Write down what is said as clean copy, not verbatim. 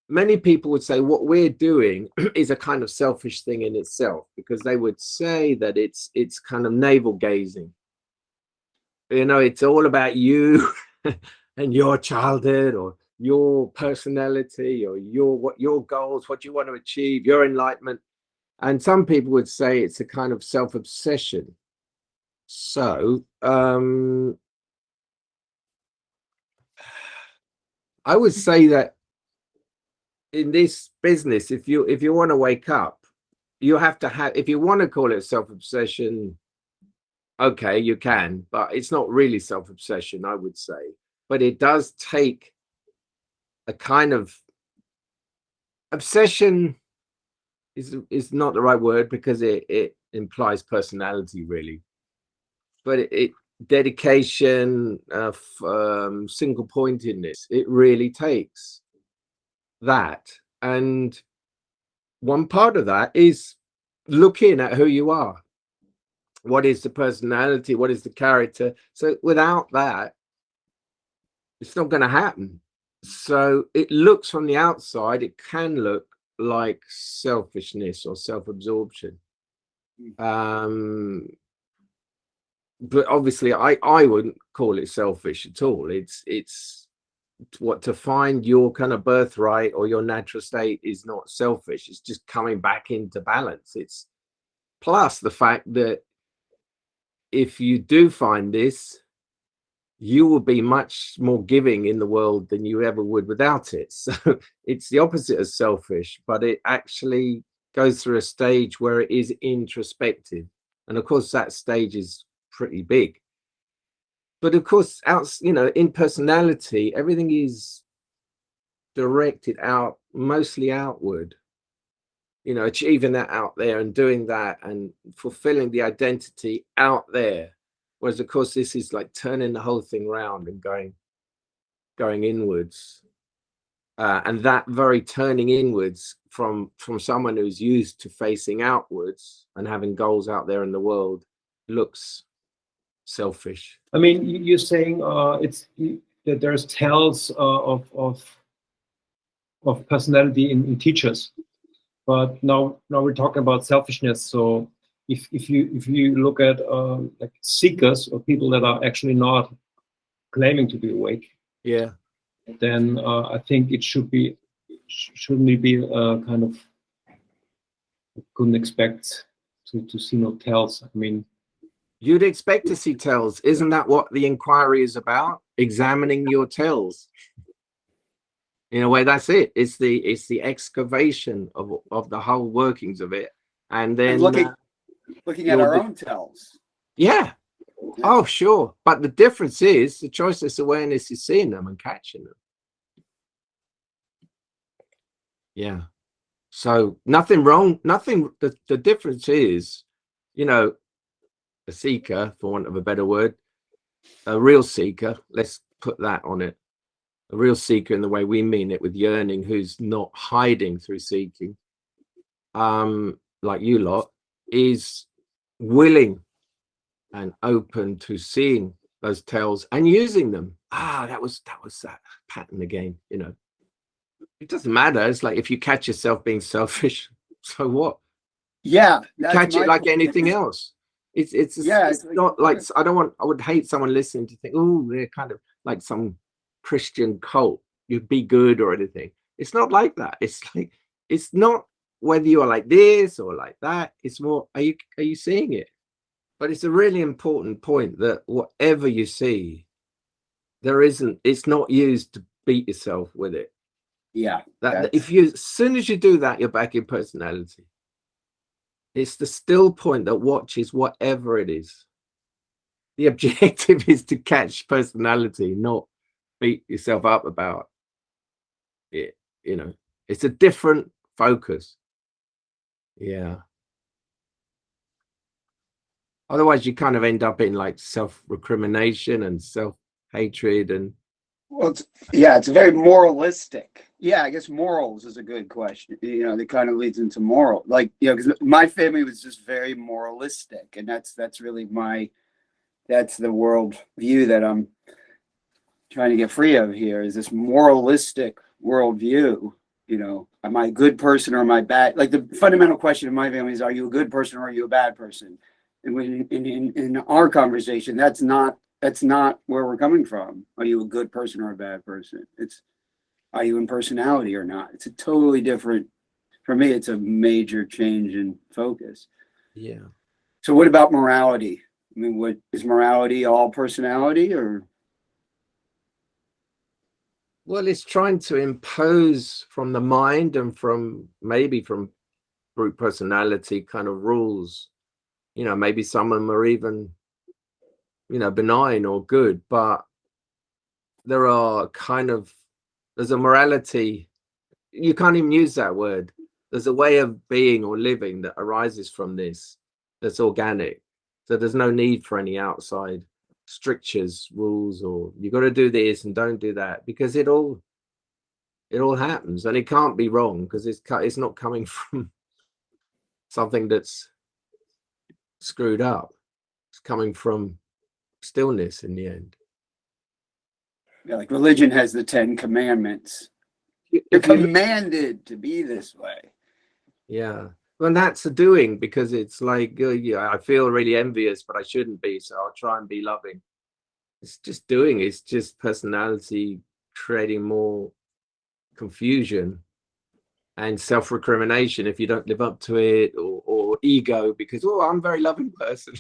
many people would say what we're doing is a kind of selfish thing in itself, because they would say that it's kind of navel gazing. It's all about you and your childhood, or your personality, or your goals, what you want to achieve, your enlightenment. And some people would say it's a kind of self-obsession. So I would say that in this business, if you want to wake up, you have to have, if you want to call it self-obsession, okay, you can, but it's not really self-obsession, I would say. But it does take a kind of obsession, is not the right word, because it implies personality, really. But it dedication, single pointedness, it really takes that. And one part of that is looking at who you are. What is the personality? What is the character? So without that, it's not going to happen. So it looks from the outside, it can look like selfishness or self-absorption. But obviously I wouldn't call it selfish at all. It's what, to find your kind of birthright or your natural state is not selfish. It's just coming back into balance. It's plus the fact that if you do find this, you will be much more giving in the world than you ever would without it. So it's the opposite of selfish, but it actually goes through a stage where it is introspective. And of course, that stage is pretty big. But of course, in personality, everything is directed out, mostly outward. Achieving that out there and doing that and fulfilling the identity out there. Whereas, of course, this is like turning the whole thing around and going inwards. And that very turning inwards from someone who's used to facing outwards and having goals out there in the world looks selfish. I mean, you're saying that there's tells of personality in teachers, but now we're talking about selfishness. So if you look at like seekers or people that are actually not claiming to be awake, yeah, then I think it shouldn't be kind of, couldn't expect to see no tells. I mean, you'd expect to see tells. Isn't that what the inquiry is about? Examining your tells. In a way, that's it. It's the excavation of the whole workings of it, and then looking at our own tells. Yeah. Oh, sure. But the difference is the choiceless awareness is seeing them and catching them. Yeah. So nothing wrong. Nothing. The difference is, a seeker, for want of a better word, a real seeker. Let's put that on it. A real seeker in the way we mean it, with yearning, who's not hiding through seeking, like you lot, is willing and open to seeing those tells and using them. That was that pattern again. It doesn't matter. It's like, if you catch yourself being selfish, so what? Yeah, catch it like anything else. It's not like, I would hate someone listening to think, oh, they're kind of like some Christian cult, you'd be good or anything. It's not like that. It's like, it's not whether you are like this or like that. It's more, are you seeing it? But it's a really important point that whatever you see, it's not used to beat yourself with it. Yeah. That as soon as you do that, you're back in personality. It's the still point that watches whatever it is. The objective is to catch personality, not beat yourself up about it. It's a different focus. Yeah. Otherwise, you kind of end up in like self-recrimination and self-hatred and. Well, it's very moralistic. Yeah, I guess morals is a good question. That kind of leads into moral, like, because my family was just very moralistic, and that's really that's the world view that I'm trying to get free of here, is this moralistic worldview. You know, am I a good person or am I bad? Like the fundamental question in my family is, are you a good person or are you a bad person? And when in our conversation, that's not where we're coming from. Are you a good person or a bad person? It's, are you in personality or not? It's a totally different, for me, it's a major change in focus. Yeah. So what about morality? I mean, what is morality, all personality, or? Well, it's trying to impose from the mind and from maybe from group personality kind of rules. You know, maybe some of them are even, you know, benign or good, but there are kind of, there's a morality, you can't even use that word. There's a way of being or living that arises from this that's organic. So there's no need for any outside strictures, rules, or you got to do this and don't do that, because it all happens, and it can't be wrong because it's not coming from something that's screwed up. It's coming from stillness in the end. Yeah, like religion has the 10 commandments. You're commanded to be this way. Yeah. Well, that's a doing, because it's like, yeah, I feel really envious, but I shouldn't be, so I'll try and be loving. It's just doing. It's just personality creating more confusion and self-recrimination if you don't live up to it, or ego because, oh, I'm a very loving person.